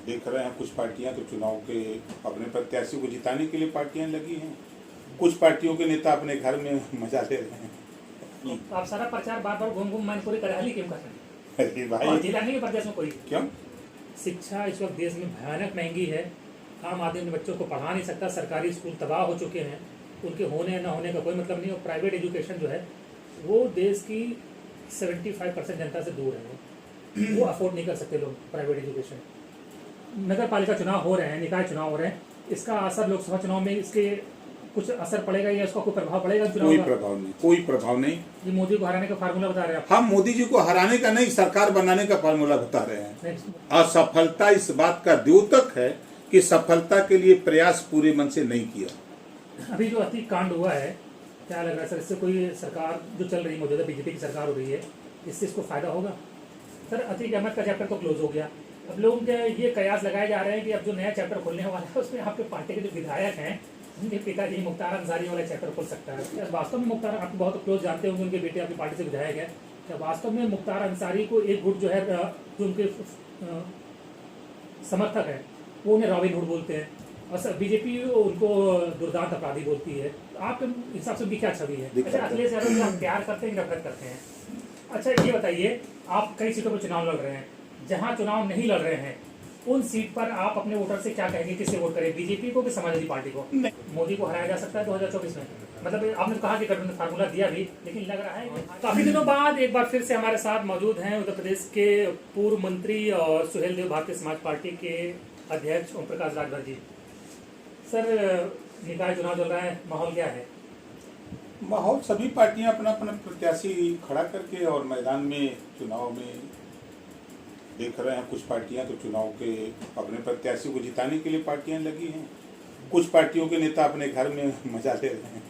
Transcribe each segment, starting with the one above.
देख रहे हैं कुछ पार्टियां तो चुनाव के अपने प्रत्याशी को जिताने के लिए पार्टियां लगी हैं, कुछ पार्टियों के नेता अपने घर में मजा ले रहे हैं। तो आप सारा प्रचार बार बार घूम घूम मैनपुरी करहाली क्यों कर रहे हैं? अरे भाई, और जिला नहीं है प्रदेश में कोई? क्यों? शिक्षा इस वक्त देश में भयानक महंगी है। आम आदमी अपने बच्चों को पढ़ा नहीं सकता। सरकारी स्कूल तबाह हो चुके हैं, उनके होने न होने का कोई मतलब नहीं। और प्राइवेट एजुकेशन जो है वो देश की 75% जनता से दूर है। वो अफोर्ड नहीं कर सकते लोग प्राइवेट एजुकेशन। नगर पालिका चुनाव हो रहे हैं, निकाय चुनाव हो रहे हैं, इसका असर लोकसभा चुनाव में इसके कुछ असर पड़ेगा या इसका कोई प्रभाव पड़ेगा चुनाव कोई का? प्रभाव नहीं, कोई प्रभाव नहीं। ये मोदी को हराने का फार्मूला बता रहे हैं आप? हम मोदी जी को हराने का नहीं, सरकार बनाने का फार्मूला बता रहे हैं। असफलता इस बात का द्योतक है कि सफलता के लिए प्रयास पूरे मन से नहीं किया। अभी जो अति कांड हुआ है, क्या लग रहा है सर, इससे कोई सरकार जो चल रही मौजूदा बीजेपी की सरकार हो रही है, इससे इसको फायदा होगा? सर अतीक अहमद का चैप्टर तो क्लोज हो गया। अब लोगों के ये कयास लगाए जा रहे हैं कि अब जो नया चैप्टर खोलने वाला है उसमें आपके पार्टी के जो विधायक हैं, उनके पिताजी मुख्तार अंसारी वाला चैप्टर खोल सकता है। क्या वास्तव में मुख्तार, आप बहुत क्लोज जानते होंगे, उनके बेटे आपकी पार्टी से विधायक है, क्या वास्तव में मुख्तार अंसारी को एक गुट जो है, जो उनके समर्थक है, वो उन्हें रॉबिन हुड बोलते हैं और बीजेपी उनको दुर्दांत अपराधी बोलती है? आपके हिसाब से उनकी क्या छवि है? अच्छा, अखिलेश यादव से आप प्यार करते हैं, नफरत करते हैं? अच्छा ये बताइए, आप कई सीटों पर चुनाव लड़ रहे हैं, जहां चुनाव नहीं लड़ रहे हैं उन सीट पर आप अपने वोटर से क्या कहेंगे? किससे वोट करें, बीजेपी को कि समाजवादी पार्टी को? मोदी को हराया जा सकता है 2024 में? मतलब आपने कहा कि गठबंधन फार्मूला दिया भी, लेकिन लग रहा है काफी दिनों बाद एक बार फिर से हमारे साथ मौजूद हैं उत्तर प्रदेश के पूर्व मंत्री और सुहेल देव भारतीय समाज पार्टी के अध्यक्ष ओम प्रकाश राजभर जी। सर निकाय चुनाव चल रहा है, माहौल क्या है? माहौल, सभी पार्टियां अपना अपना प्रत्याशी खड़ा करके और मैदान में चुनाव में देख रहे हैं। कुछ पार्टियां तो चुनाव के अपने प्रत्याशी को जिताने के लिए पार्टियां लगी हैं, कुछ पार्टियों के नेता अपने घर में मजा ले रहे हैं।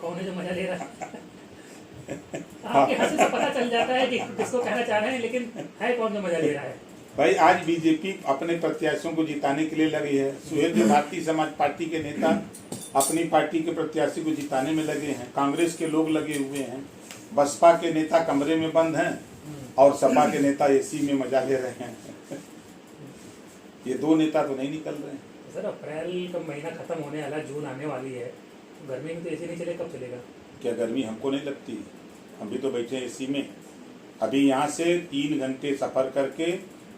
कौन है जो मजा ले रहा है? आपकी हंसी से पता चल जाता है कि किसको कहना चाह रहे हैं, लेकिन है कौन जो मजा ले रहा है? भाई, आज बीजेपी अपने प्रत्याशियों को जिताने के लिए लगी है। सुहेल देव भारतीय समाज पार्टी के नेता अपनी पार्टी के प्रत्याशी को जिताने में लगे हैं, कांग्रेस के लोग लगे हुए हैं, बसपा के नेता कमरे में बंद हैं और सपा के नेता एसी में मजा ले रहे हैं। ये दो नेता तो नहीं निकल रहे हैं। सर अप्रैल का महीना खत्म होने वाला, जून आने वाली है, गर्मी में तो एसी नहीं चले, कब चलेगा? क्या गर्मी हमको नहीं लगती? हम भी तो बैठे हैं एसी में। अभी यहाँ से 3 घंटे सफर करके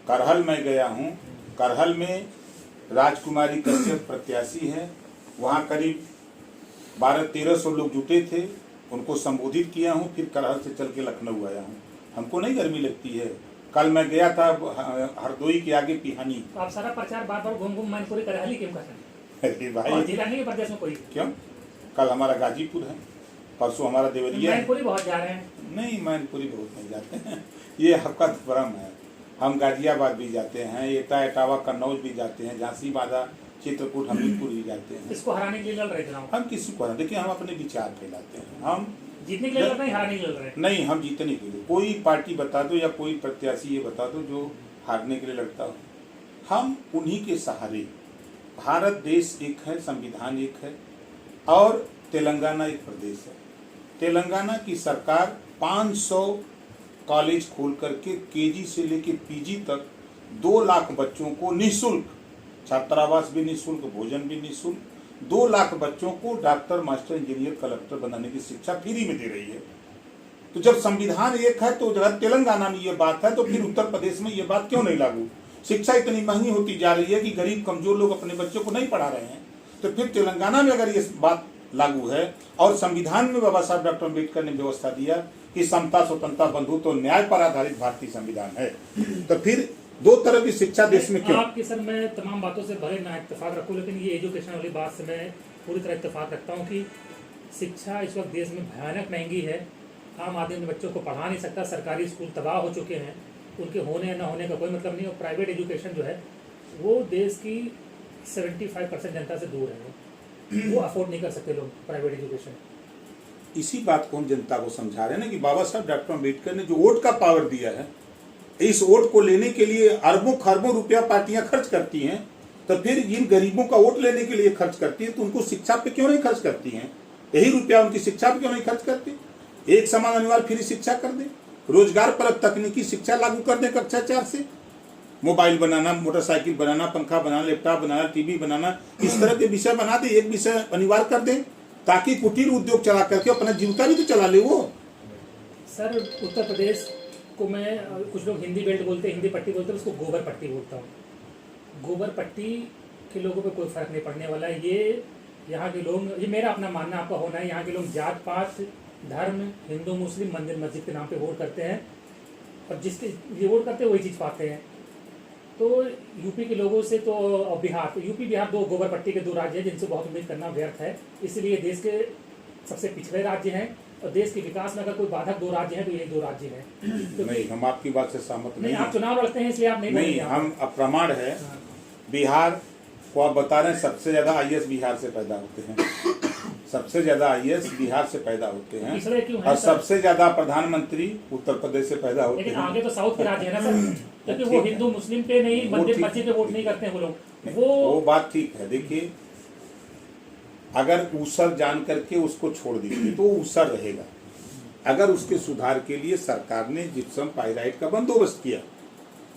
करहल में गया हूँ। करहल में राजकुमारी कश्यप प्रत्याशी है, वहाँ करीब 1200-1300 लोग जुटे थे, उनको संबोधित किया हूँ। फिर करहल से चल के लखनऊ आया हूँ। हमको नहीं गर्मी लगती है। कल मैं गया था हरदोई के आगे पिहानी। तो आप सारा प्रचार बार बार घूम घूम मैनपुरी करहाली क्यों कर रहे हैं? अरे भाई, और जिला नहीं है प्रदेश में कोई? क्यों? कल हमारा गाजीपुर है, परसों हमारा देवरिया है। मैनपुरी बहुत जा रहे हैं? नहीं, मैनपुरी बहुत नहीं जाते हैं। ये आपका भ्रम है। हम गाजियाबाद भी जाते हैं, एटा इटावा कन्नौज भी जाते हैं, झांसी बांधा चित्रकूट हमीरपुर भी जाते हैं। इसको हराने के लिए लड़ रहे चुनाव? हम किसी को देखिए, हम अपने विचार फैलाते हैं। हम जीतने के लिए लड़ रहे हैं, हारने के लिए लड़ रहे हैं? नहीं, हम जीतने के लिए। कोई पार्टी बता दो या कोई प्रत्याशी ये बता दो जो हारने के लिए लड़ता हो। हम उन्हीं के सहारे, भारत देश एक है, संविधान एक है और तेलंगाना एक प्रदेश है। तेलंगाना की सरकार 500 कॉलेज खोल करके केजी से लेके पीजी तक 2 लाख बच्चों को निःशुल्क छात्रावास भी निःशुल्क, भोजन भी निःशुल्क, 2 लाख बच्चों को डॉक्टर, मास्टर, इंजीनियर, कलेक्टर बनाने की शिक्षा फ्री में दे रही है। तो जब संविधान एक है तो जब तेलंगाना में ये बात है तो फिर उत्तर प्रदेश में ये बात क्यों नहीं लागू? शिक्षा इतनी महंगी होती जा रही है कि गरीब कमजोर लोग अपने बच्चों को नहीं पढ़ा रहे हैं, तो फिर तेलंगाना में अगर ये बात लागू है और संविधान में बाबा साहब डॉक्टर अम्बेडकर ने व्यवस्था दिया कि समता, स्वतंत्रता, बंधुत्व और न्याय पर आधारित भारतीय संविधान है, तो फिर 2 तरह की शिक्षा देश में क्यों? आपकी सर मैं तमाम बातों से भले ना इत्तेफाक रखूं, लेकिन ये एजुकेशन वाली बात से मैं पूरी तरह इत्तेफाक रखता हूं कि शिक्षा इस वक्त देश में भयानक महंगी है। आम आदमी अपने बच्चों को पढ़ा नहीं सकता। सरकारी स्कूल तबाह हो चुके हैं, उनके होने न होने का कोई मतलब नहीं। और प्राइवेट एजुकेशन जो है वो देश की 75% जनता से दूर है। वो अफोर्ड नहीं कर सकते लोग प्राइवेट एजुकेशन। इसी बात को हम जनता को समझा रहे हैं ना कि बाबा साहब डॉक्टर अम्बेडकर ने जो वोट का पावर दिया है, इस वोट को लेने के लिए अरबों खरबों रुपया पार्टियां खर्च करती हैं, तो फिर इन गरीबों का वोट लेने के लिए खर्च करती है, तो उनको शिक्षा पे क्यों नहीं खर्च करती हैं? यही रुपया उनकी शिक्षा पे क्यों नहीं खर्च करती? एक समान अनिवार्य फ्री शिक्षा कर दे, रोजगार परक तकनीकी शिक्षा लागू कर दे कक्षा 4 से, मोबाइल बनाना, मोटरसाइकिल बनाना, पंखा बनाना, लैपटॉप बनाना, टीवी बनाना, इस तरह के विषय बना दे, एक विषय अनिवार्य कर दे, ताकि कुटीर उद्योग चला करके अपना जीविका भी तो चला ले वो। सर उत्तर प्रदेश को मैं, कुछ लोग हिंदी बेल्ट बोलते हैं, हिंदी पट्टी बोलते हैं, उसको गोबर पट्टी बोलता हूँ। गोबर पट्टी के लोगों पे कोई फर्क नहीं पड़ने वाला है। ये यहाँ के लोग, ये मेरा अपना मानना, आपका होना है, यहाँ के लोग जात पात, धर्म, हिंदू मुस्लिम, मंदिर मस्जिद के नाम पे वोट करते हैं, और जिसके ये वोट करते हैं वही चीज़ पाते हैं। तो यूपी के लोगों से तो, और बिहार, तो यूपी बिहार दो गोबर पट्टी के दो राज्य हैं जिनसे बहुत उम्मीद करना व्यर्थ है। इसलिए देश के सबसे पिछड़े राज्य हैं, और देश के विकास में अगर कोई बाधक दो राज्य हैं तो ये दो राज्य हैं। तो नहीं, हम आपकी बात से सहमत नहीं। आप चुनाव लड़ते हैं इसलिए आप नहीं, हम अप्रमाण है। बिहार को आप बता रहे हैं सबसे ज्यादा IAS बिहार से पैदा होते हैं, सबसे ज्यादा IAS बिहार से पैदा होते हैं, और सबसे ज्यादा प्रधानमंत्री उत्तर प्रदेश से पैदा होते हैं। लेकिन आगे तो साउथ के राज्य है ना सर, क्योंकि वो हिंदू मुस्लिम पे नहीं, मंदिर मस्जिद पे वोट नहीं करते हैं वो लोग। वो बात ठीक है। देखिए, अगर ऊसर जान करके उसको छोड़ दीजिए तो ऊसर रहेगा। अगर उसके सुधार के लिए सरकार ने जिप्सम पाइराइट का बंदोबस्त किया,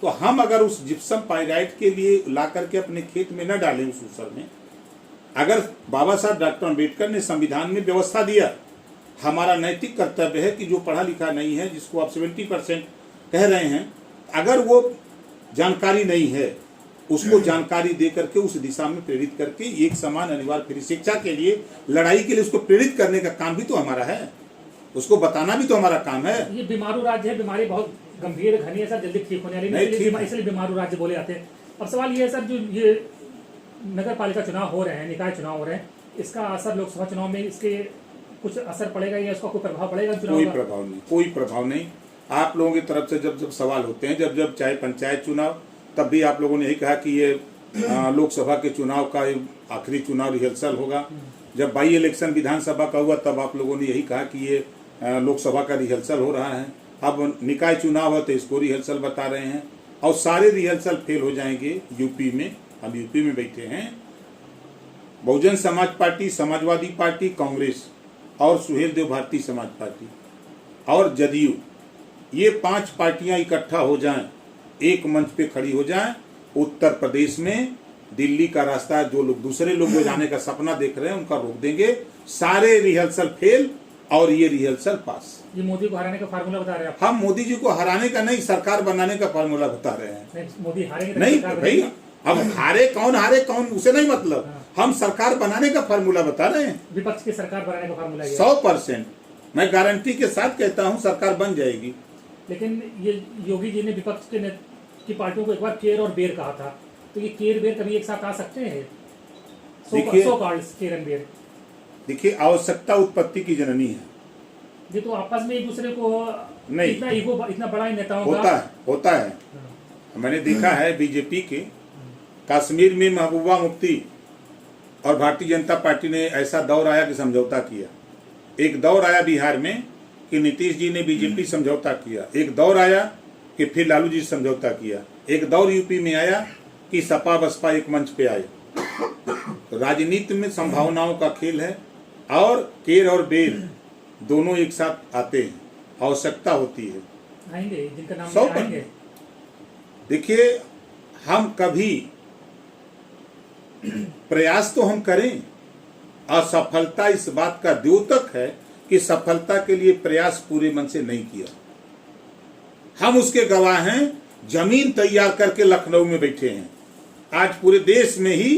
तो हम अगर उस जिप्सम पाइराइट के लिए ला करके अपने खेत में न डालें उस ऊसर में, अगर बाबा साहब डॉक्टर अम्बेडकर ने संविधान में व्यवस्था दिया, हमारा नैतिक कर्तव्य है कि जो पढ़ा लिखा नहीं है, जिसको आप 70% कह रहे हैं, अगर वो जानकारी नहीं है, उसको जानकारी दे करके उस दिशा में प्रेरित करके एक समान अनिवार्य फ्री शिक्षा के लिए, लड़ाई के लिए उसको प्रेरित करने का काम भी तो हमारा है, उसको बताना भी तो हमारा काम है। ये बीमारू राज्य है, बीमारी बहुत गंभीर घनी है सर, जल्दी ठीक होने वाली नहीं, इसलिए बीमारू राज्य बोले जाते हैं। अब सवाल ये है सर, जो ये नगर पालिका चुनाव हो रहे हैं, निकाय चुनाव हो रहे हैं, इसका असर लोकसभा चुनाव में इसके कुछ असर पड़ेगा या इसका कोई प्रभाव पड़ेगा चुनाव? कोई प्रभाव नहीं, कोई प्रभाव नहीं। आप लोगों की तरफ से जब जब सवाल होते हैं, जब जब चाहे पंचायत चुनाव, तब भी आप लोगों ने यही कहा कि ये लोकसभा के चुनाव का आखिरी चुनाव रिहर्सल होगा। जब बाई इलेक्शन विधानसभा का हुआ, तब आप लोगों ने यही कहा कि ये लोकसभा का रिहर्सल हो रहा है। अब निकाय चुनाव है तो इसको रिहर्सल बता रहे हैं, और सारे रिहर्सल फेल हो जाएंगे यूपी में। हम यूपी में बैठे हैं, बहुजन समाज पार्टी, समाजवादी पार्टी, कांग्रेस और सुहेल देव भारतीय समाज पार्टी और जदयू, ये 5 पार्टियां इकट्ठा हो जाएं, एक मंच पे खड़ी हो जाएं, उत्तर प्रदेश में दिल्ली का रास्ता जो लोग दूसरे लोग जो जाने का सपना देख रहे हैं उनका रोक देंगे। सारे रिहर्सल फेल और ये रिहर्सल पास। ये मोदी को हराने का फार्मूला बता रहे हैं आप? हम मोदी जी को हराने का नहीं, सरकार बनाने का फार्मूला बता रहे हैं। मोदी हारेंगे नहीं भाई, अब हारे कौन उसे नहीं मतलब, हम सरकार बनाने का फार्मूला बता रहे हैं। विपक्ष की सरकार बनाने का फार्मूला 100% मैं गारंटी के साथ कहता हूं सरकार बन जाएगी। लेकिन ये योगी जी ने विपक्ष की पार्टियों को एक बार केर और बेर कहा था, तो ये केर बेर कभी एक साथ आ सकते हैं? केर एंड बेर। देखिए, आवश्यकता उत्पत्ति की जननी है। ये तो आपस में एक दूसरे को नहीं, इतना ईगो, इतना बड़ा नेताओं होता है। मैंने देखा है बीजेपी के कश्मीर में महबूबा मुफ्ती और भारतीय जनता पार्टी ने ऐसा दौर आया कि समझौता किया। एक दौर आया बिहार में कि नीतीश जी ने बीजेपी समझौता किया, एक दौर आया कि फिर लालू जी समझौता किया, एक दौर यूपी में आया कि सपा बसपा एक मंच पे आए। राजनीति में संभावनाओं का खेल है, और केर और बेर दोनों एक साथ आते हैं, आवश्यकता होती है। आएंगे, जिनका नाम आएंगे। देखिए, हम कभी प्रयास तो हम करें, असफलता इस बात का द्योतक है कि सफलता के लिए प्रयास पूरे मन से नहीं किया। हम उसके गवाह हैं। जमीन तैयार करके लखनऊ में बैठे हैं। आज पूरे देश में ही,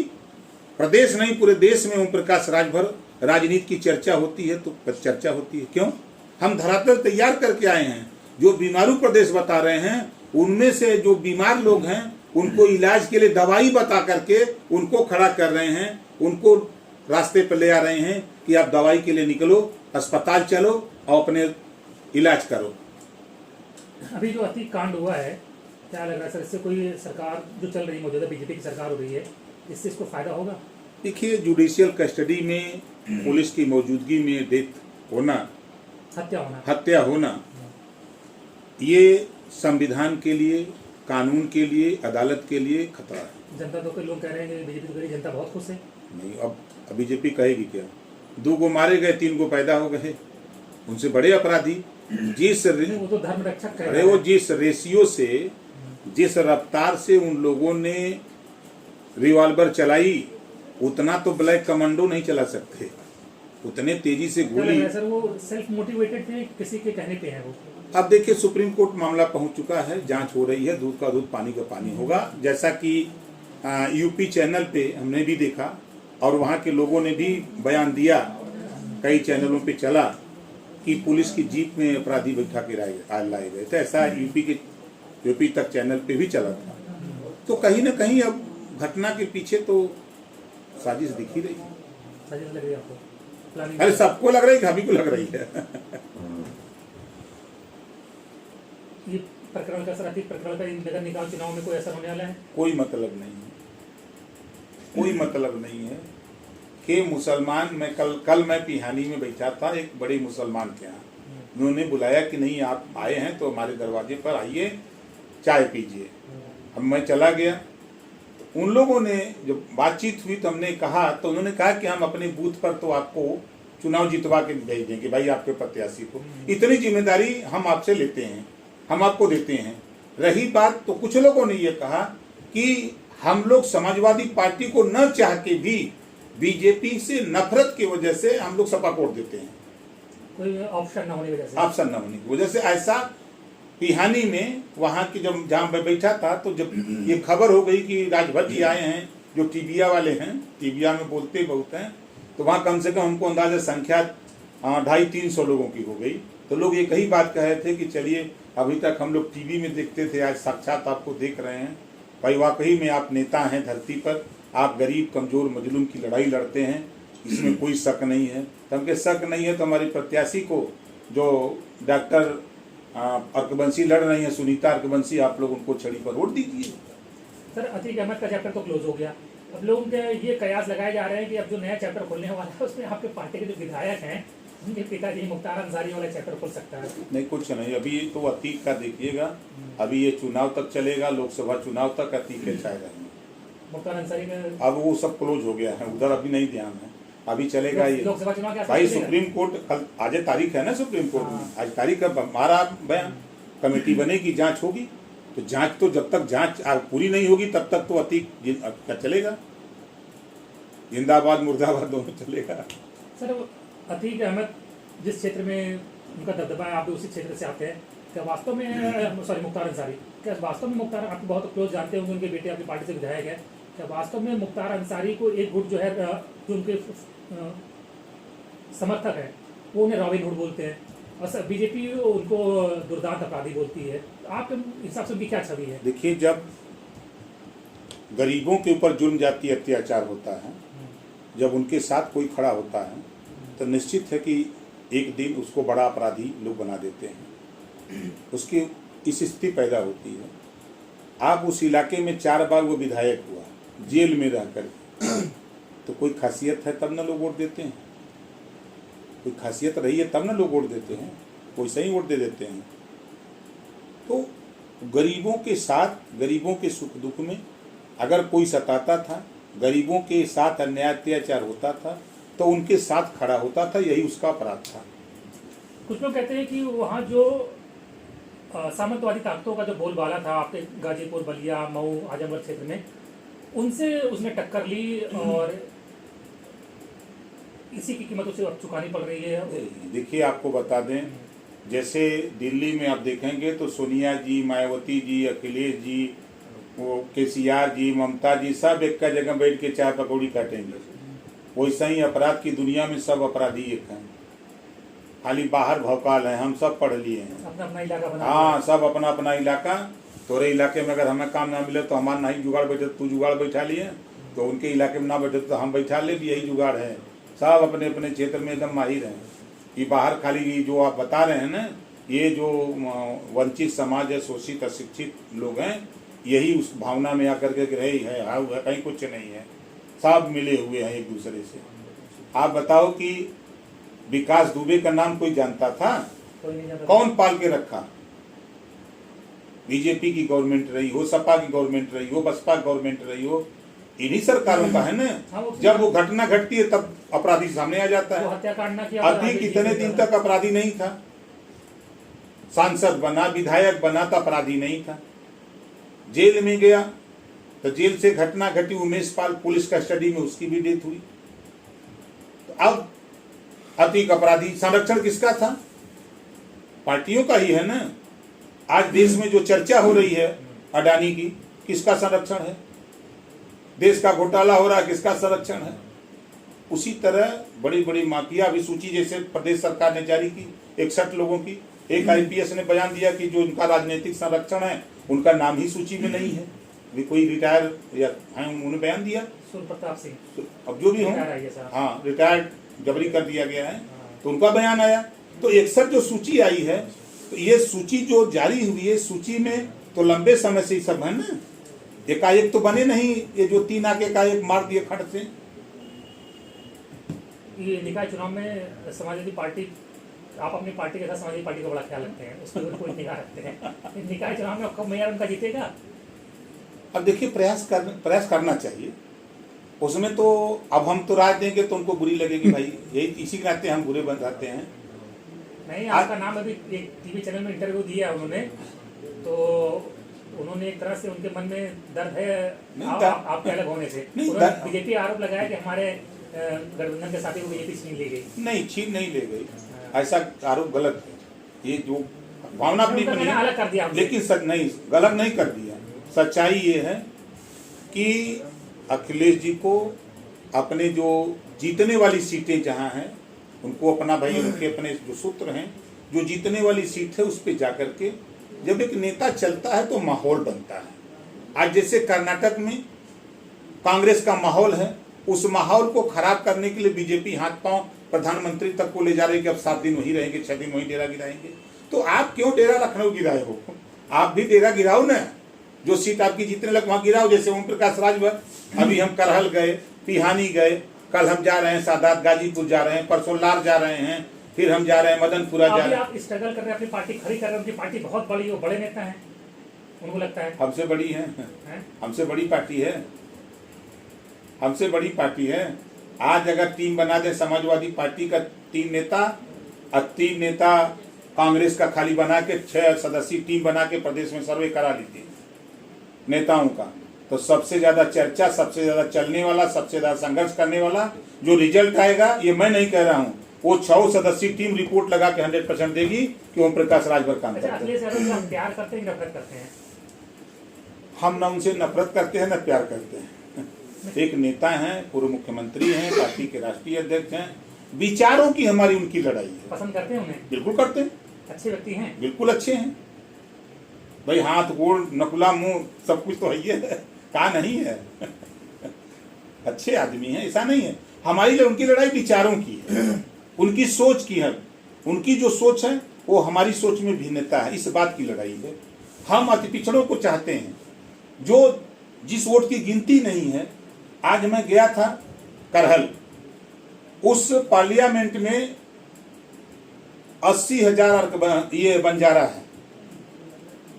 प्रदेश नहीं पूरे देश में ओम प्रकाश राजभर राजनीति की चर्चा होती है, तो चर्चा होती है क्यों? हम धरातल तैयार करके आए हैं। जो बीमारू प्रदेश बता रहे हैं, उनमें से जो बीमार लोग हैं उनको इलाज के लिए दवाई बता करके उनको खड़ा कर रहे हैं, उनको रास्ते पर ले आ रहे हैं कि आप दवाई के लिए निकलो, अस्पताल चलो और अपने इलाज करो। अभी जो अति कांड हुआ है, क्या लग रहा है सर, इससे कोई सरकार जो चल रही है, मौजूदा बीजेपी की सरकार हो रही है, इससे इसको फायदा होगा? देखिए, जुडिशियल कस्टडी में पुलिस की मौजूदगी में डेथ होना, हत्या होना, ये संविधान के लिए, कानून के लिए, अदालत के लिए खतरा है। जनता तो के लोग कह रहे हैं बीजेपी तो कह रही, जनता बहुत खुश है। नहीं, अब बीजेपी कहेगी क्या? 2 को मारे गए, 3 को पैदा हो गए, उनसे बड़े अपराधी। जिस वो तो धर्म रक्षक कह रहे हैं। वो जिस रेशियो से जिस रफ्तार से उन लोगों ने रिवॉल्वर चलाई उतना तो ब्लैक कमांडो नहीं चला सकते, उतने तेजी से गोली। सर वो सेल्फ मोटिवेटेड थे, किसी के कहने पे है वो? अब देखिए सुप्रीम कोर्ट मामला पहुंच चुका है, जांच हो रही है, दूध का दूध पानी का पानी होगा। जैसा कि यूपी चैनल पे हमने भी देखा और वहां के लोगों ने भी बयान दिया, कई चैनलों पे चला कि पुलिस की जीप में अपराधी बैठा के लाए गए थे, ऐसा यूपी तक चैनल पे भी चला था। तो कहीं ना कहीं अब घटना के पीछे तो साजिश दिख ही रही है। साजिश लग रही है आपको? अरे सबको लग रही है, हमी को लग रही है। ये प्रकरण का सर प्रकरण का नगर निकाय चुनाव में कोई असर होने वाला है? कोई मतलब नहीं है, कोई मतलब नहीं है कि मुसलमान। मैं कल मैं पिहानी में बैठा था एक बड़े मुसलमान के यहाँ, उन्होंने बुलाया कि नहीं आप आए हैं तो हमारे दरवाजे पर आइए, चाय पीजिए। अब मैं चला गया, उन लोगों ने जब बातचीत हुई तो हमने कहा, तो उन्होंने कहा कि हम अपने बूथ पर तो आपको चुनाव जितवा के भेज देंगे भाई, आपके प्रत्याशी को, इतनी जिम्मेदारी हम आपसे लेते हैं, हम आपको देते हैं। रही बात, तो कुछ लोगों ने ये कहा कि हम लोग समाजवादी पार्टी को न चाह के भी बीजेपी से नफरत की वजह से हम लोग सपा को वोट देते हैं, कोई ऑप्शन न होने की वजह से। ऑप्शन न होने की वजह से। ऐसा पिहानी में वहां की जब जहां मैं बैठा था, तो जब ये खबर हो गई कि राजभर जी आए हैं, जो टीबिया वाले हैं, टीबिया में बोलते बहुत हैं, तो वहां कम से कम हमको अंदाजा संख्या 250-300 लोगों की हो गई। तो लोग एक ही बात कह रहे थे कि चलिए, अभी तक हम लोग टीवी में देखते थे, आज साक्षात आपको देख रहे हैं भाई, वाकई में आप नेता हैं धरती पर, आप गरीब कमजोर मजलूम की लड़ाई लड़ते हैं, इसमें कोई शक नहीं है। तो हमके शक नहीं है तो हमारे प्रत्याशी को, जो डॉक्टर अर्कबंसी लड़ रही हैं, सुनीता अर्कबंसी, आप लोग उनको छड़ी पर वोट दीजिए। सर अतीक अहमद का चैप्टर तो क्लोज हो गया, अब लोगों के ये कयास लगाए जा रहे हैं कि अब जो नया चैप्टर खोलने वाला है उसमें आपके पार्टी के जो विधायक हैं, उनके पिताजी मुख्तार अंसारी वाला चैप्टर खुल सकता है। नहीं, कुछ नहीं, अभी तो अतीक का देखिएगा, अभी ये चुनाव तक चलेगा, लोकसभा चुनाव तक अतीक के छाए रहेंगे। मुख्तार अंसारी में अब वो सब क्लोज हो गया है, उधर अभी नहीं ध्यान है, अभी चलेगा ये लोकसभा चुनाव के भाई। सुप्रीम कोर्ट कल, आज तारीख है ना सुप्रीम कोर्ट में, आज तारीख है, हमारा बयान, कमेटी बनेगी, जांच होगी, तो जांच तो जब तक जांच पूरी नहीं होगी तब तक तो अतीक का चलेगा, जिंदाबाद मुर्दाबाद दोनों चलेगा। सर अतीक अहमद जिस क्षेत्र में उनका दबदबा है, आप भी उसी क्षेत्र से आते हैं, क्या वास्तव में मुख्तार अंसारी, क्या वास्तव में मुख्तार, आप बहुत क्लोज जानते होंगे, उनके बेटे आपकी पार्टी से विधायक है, क्या वास्तव में मुख्तार अंसारी को एक गुट जो है, जो उनके समर्थक है, वो उन्हें रॉबिन हुड बोलते हैं और बीजेपी उनको दुर्दांत अपराधी बोलती है, आपके हिसाब से उनकी क्या छवि है? देखिए, जब गरीबों के ऊपर जुल्म जाती अत्याचार होता है, जब उनके साथ कोई खड़ा होता है, तो निश्चित है कि एक दिन उसको बड़ा अपराधी लोग बना देते हैं, उसकी इस स्थिति पैदा होती है। आप उस इलाके में 4 बार वो विधायक हुआ, जेल में रहकर, तो कोई खासियत है तब ना लोग वोट देते हैं, कोई खासियत रही है तब ना लोग वोट देते हैं, कोई सही वोट दे देते हैं। तो गरीबों के साथ, गरीबों के सुख दुख में अगर कोई सताता था, गरीबों के साथ अन्याय अत्याचार होता था, तो उनके साथ खड़ा होता था, यही उसका अपराध था। कुछ लोग कहते हैं कि वहाँ जो सामंतवादी ताकतों का जो बोलबाला था आपके गाजीपुर, बलिया, मऊ, आजमगढ़ क्षेत्र में, उनसे उसने टक्कर ली और इसी की कीमत उसे अब चुकानी पड़ रही है। देखिए, आपको बता दें, जैसे दिल्ली में आप देखेंगे तो सोनिया जी, मायावती जी, अखिलेश जी, वो केसीआर जी, ममता जी, सब एक का जगह बैठ के चाय पकौड़ी काटेंगे। वैसा ही अपराध की दुनिया में सब अपराधी एक हैं, खाली बाहर भौकाल हैं, हम सब पढ़ लिए हैं, अपना अपना इलाका बना। हाँ, सब अपना अपना इलाका। तोरे इलाके में अगर हमें काम ना मिले तो हमारा नहीं जुगाड़ बैठे, तू जुगाड़ बैठा लिए, तो उनके इलाके में ना बैठे तो हम बैठा ले, भी यही जुगाड़ है। सब अपने अपने क्षेत्र में एकदम माहिर हैं। ये बाहर खाली जो आप बता रहे हैं ना, ये जो वंचित समाज है, शोषित अशिक्षित लोग हैं, यही उस भावना में आकर के रहे है, हाँ हुआ, कहीं कुछ नहीं है, सब मिले हुए हैं एक दूसरे से। आप बताओ कि विकास दुबे का नाम कोई जानता था? कौन पाल के रखा? बीजेपी की गवर्नमेंट रही हो, सपा की गवर्नमेंट रही हो, बसपा गवर्नमेंट रही हो, इन्हीं सरकारों का है ना। जब वो घटना घटती है तब अपराधी सामने आ जाता है। अभी कितने दिन तक अपराधी नहीं था, सांसद बना, विधायक बना तो अपराधी नहीं था। जेल में गया तो जेल से घटना घटी, उमेश पाल पुलिस कस्टडी में, उसकी भी डेथ हुई। तो अब अतिक अपराधी संरक्षण किसका था? पार्टियों का ही है ना। आज देश में जो चर्चा हो रही है अडानी की, किसका संरक्षण है? देश का घोटाला हो रहा है, किसका संरक्षण है? उसी तरह बड़ी बड़ी माफिया अभी सूची जैसे प्रदेश सरकार ने जारी की 61 लोगों की, एक आईपीएस ने बयान दिया कि जो उनका राजनीतिक संरक्षण है उनका नाम ही सूची में नहीं है। भी कोई रिटायर या है, उन्होंने बयान दिया सूर्य प्रताप सिंह, अब जो भी हो, हाँ रिटायर्ड जबरी कर दिया गया है, तो उनका बयान आया। तो 61 जो सूची आई है, तो ये सूची जो जारी हुई है, सूची में तो लंबे समय से ही सब है ना, एकाएक तो बने नहीं, ये जो 3 आके एकाएक मार दिए खट से। ये निकाय चुनाव में समाजवादी पार्टी, आप अपनी पार्टी के साथ समाजवादी पार्टी का बड़ा ख्याल रखते हैं, उसके ऊपर कोई निगाह रखते हैं, निकाय चुनाव में कब मेयर उनका जीतेगा? अब देखिए प्रयास करना चाहिए उसमें। तो अब हम तो राय देंगे तो उनको बुरी लगेगी भाई, यही इसी के नाते हम बुरे बन जाते हैं। नहीं, आपका नाम अभी एक टीवी चैनल में इंटरव्यू दिया उन्होंने, तो उन्होंने एक तरह से उनके मन में दर्द है आपके अलग होने से। बीजेपी आरोप लगाया कि हमारे गठबंधन के साथी को बीजेपी छीन ले गई। नहीं, छीन नहीं ले गई, ऐसा आरोप गलत है। ये जो भावना अपनी अलग कर दिया, लेकिन नहीं, गलत नहीं कर दिया। सच्चाई ये है कि अखिलेश जी को अपने जो जीतने वाली सीटें जहां हैं, उनको अपना भाई, उनके अपने जो सूत्र हैं, जो जीतने वाली सीट है उस पर जाकर के जब एक नेता चलता है तो माहौल बनता है। आज जैसे कर्नाटक में कांग्रेस का माहौल है, उस माहौल को खराब करने के लिए बीजेपी हाथ पांव प्रधानमंत्री तक को ले जा रही है कि अब 7 दिन वहीं रहेंगे, 6 दिन वहीं डेरा गिराएंगे। तो आप क्यों डेरा लखनऊ गिराए हो? आप भी डेरा गिराओ ना, जो सीट आपकी जीतने लग वहां गिराओ। जैसे ओम प्रकाश राजभर, अभी हम करहल गए, पिहानी गए, कल हम जा रहे हैं सादात गाजीपुर जा रहे हैं, परसों लार जा रहे हैं, फिर हम जा रहे हैं मदनपुरा जा रहे हैं। आप स्ट्रगल कर रहे हैं, अपनी पार्टी खड़ी कर रहे हैं, उनकी पार्टी बहुत बड़ी, वो बड़े नेता हैं, उनको लगता है हमसे बड़ी है, हमसे बड़ी पार्टी है, हमसे बड़ी पार्टी है। आज अगर टीम बना दे समाजवादी पार्टी का 3 नेता और 3 नेता कांग्रेस का खाली बना के 6 सदस्यीय टीम बना के प्रदेश में सर्वे करा लीजिए नेताओं का, तो सबसे ज्यादा चर्चा, सबसे ज्यादा चलने वाला, सबसे ज्यादा संघर्ष करने वाला जो रिजल्ट आएगा, ये मैं नहीं कह रहा हूँ, वो 6 सदस्यीय टीम रिपोर्ट लगा के 100% देगी कि ओम प्रकाश राजभर काम करते हैं। प्यार करते हैं, नफरत करते हैं? हम ना उनसे नफरत करते हैं ना प्यार करते हैं। एक नेता हैं, पूर्व मुख्यमंत्री हैं, पार्टी के राष्ट्रीय अध्यक्ष हैं, विचारों की हमारी उनकी लड़ाई है। पसंद करते हैं उन्हें? बिल्कुल करते हैं। अच्छे व्यक्ति हैं? बिल्कुल अच्छे हैं भाई, हाथ गोड़ नकुला मुंह सब कुछ तो है, कहा नहीं है। अच्छे आदमी हैं, ऐसा नहीं है। हमारी उनकी लड़ाई विचारों की है, उनकी सोच की है। उनकी जो सोच है वो हमारी सोच में भिन्नता है, इस बात की लड़ाई है। हम अति पिछड़ों को चाहते हैं, जो जिस वोट की गिनती नहीं है। आज मैं गया था करहल, उस पार्लियामेंट में 80,000 ये बंजारा है,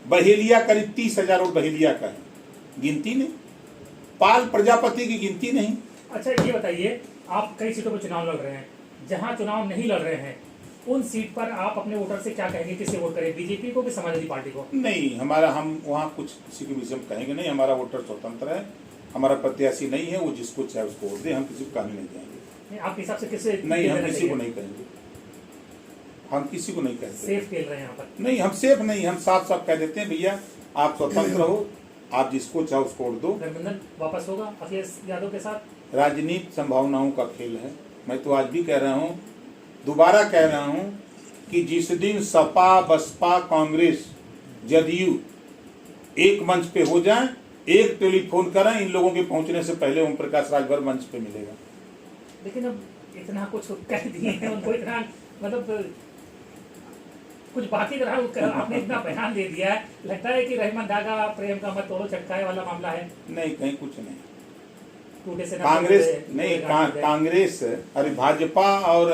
बहेलिया करीब 30,000 वोट बहेलिया का है, गिनती नहीं। पाल प्रजापति की गिनती नहीं। अच्छा ये बताइए, आप कई सीटों पर चुनाव लड़ रहे हैं, जहां चुनाव नहीं लड़ रहे हैं उन सीट पर आप अपने वोटर से क्या कहेंगे, किसे वोट करें, बीजेपी को कि समाजवादी पार्टी को? नहीं, हमारा, हम वहाँ कुछ किसी के विषय में कहेंगे नहीं। हमारा वोटर स्वतंत्र है, हमारा प्रत्याशी नहीं है, वो जिसको चाहे उसको वोट दे, हम किसी को कहने नहीं जाएंगे। आपके हिसाब से किसे? नहीं, हम किसी को नहीं कहेंगे, हम किसी को नहीं कहते। सेफ खेल रहे हैं यहाँ पर? नहीं, हम सेफ नहीं, हम साफ साफ कह देते हैं भैया आप स्वतंत्र हो, आप जिसको चाहे उसको वोट दो। गठबंधन वापस होगा अखिलेश यादव के साथ? राजनीति संभावनाओं का खेल है। मैं तो आज भी कह रहा हूँ, दोबारा कह रहा हूँ कि जिस दिन सपा, बसपा, कांग्रेस, जदयू एक मंच पे हो जाए, एक टेलीफोन करें, इन लोगों के पहुंचने से पहले ओम प्रकाश राजभर मंच पे मिलेगा। लेकिन अब इतना कुछ कह दिए हैं उनको, इतना मतलब कुछ बाकी रहा, आपने इतना बयान दे दिया है, लगता है कि रहमान धागा प्रेम का मत तोड़ो चटकाए वाला मामला है। नहीं, कहीं कुछ नहीं। टूटे से कांग्रेस नहीं, कांग्रेस, अरे भाजपा और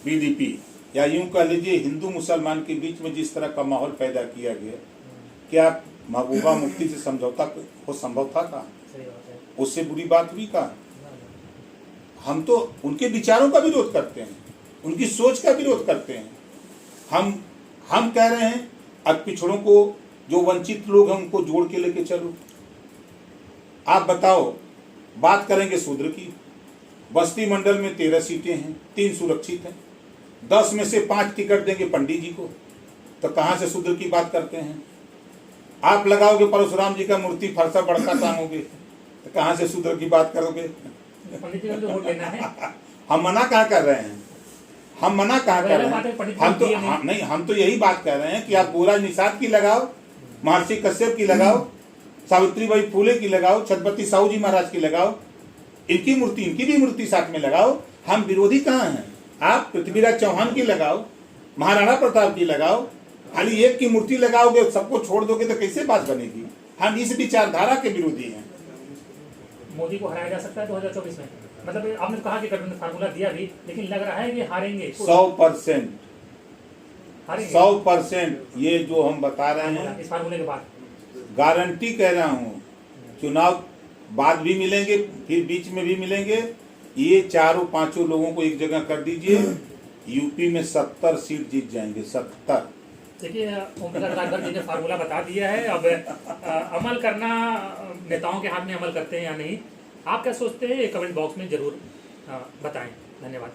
बीडीपी, या यूं कह लीजिए हिंदू मुसलमान के बीच में जिस तरह का माहौल पैदा किया गया, क्या महबूबा मुफ्ती से समझौता हो संभव था का? उससे बुरी बात हुई का? हम तो उनके विचारों का विरोध करते हैं, उनकी सोच का विरोध करते हैं। हम कह रहे हैं अब पिछड़ों को जो वंचित लोग हैं उनको जोड़ के लेके चलो। आप बताओ, बात करेंगे शूद्र की, बस्ती मंडल में 13 सीटें हैं, 3 सुरक्षित हैं, 10 में से 5 टिकट देंगे पंडित जी को, तो कहाँ से शूद्र की बात करते हैं? आप लगाओगे परशुराम जी का मूर्ति फरसा बड़का टांगोगे, तो कहाँ से शूद्र की बात करोगे? पंडित जी को वोट देना है। हम मना कहाँ कर रहे हैं? हम मना कहाँ कर रहे हैं? हम तो यही बात कर रहे हैं कि आप पूरा निषाद की लगाओ, महर्षि कश्यप की लगाओ, सावित्रीबाई फूले की लगाओ, छत्रपति साहू जी महाराज की लगाओ, इनकी भी मूर्ति साथ में लगाओ। हम विरोधी कहाँ हैं? आप पृथ्वीराज चौहान की लगाओ, महाराणा प्रताप की लगाओ, खाली एक की मूर्ति लगाओगे, सबको छोड़ दोगे तो कैसे बात बनेगी? हम इस विचारधारा के विरोधी हैं। मोदी को हराया जा सकता है 2024 में? मतलब आपने कहा कि गठबंधन फार्मूला दिया भी, लेकिन लग रहा है कि हारेंगे 100%। 100% ये जो हम बता रहे हैं इस फार्मूले के बाद, गारंटी कह रहा हूँ, चुनाव बाद भी मिलेंगे, फिर बीच में भी मिलेंगे। ये 4-5 लोगों को एक जगह कर दीजिए, यूपी में 70 सीट जीत जाएंगे, 70। देखिए ओम प्रकाश राजभर जी ने फार्मूला बता दिया है। अब अमल करना नेताओं के हाथ में, अमल करते हैं या नहीं, आप क्या सोचते हैं? कमेंट बॉक्स में जरूर बताएं। धन्यवाद।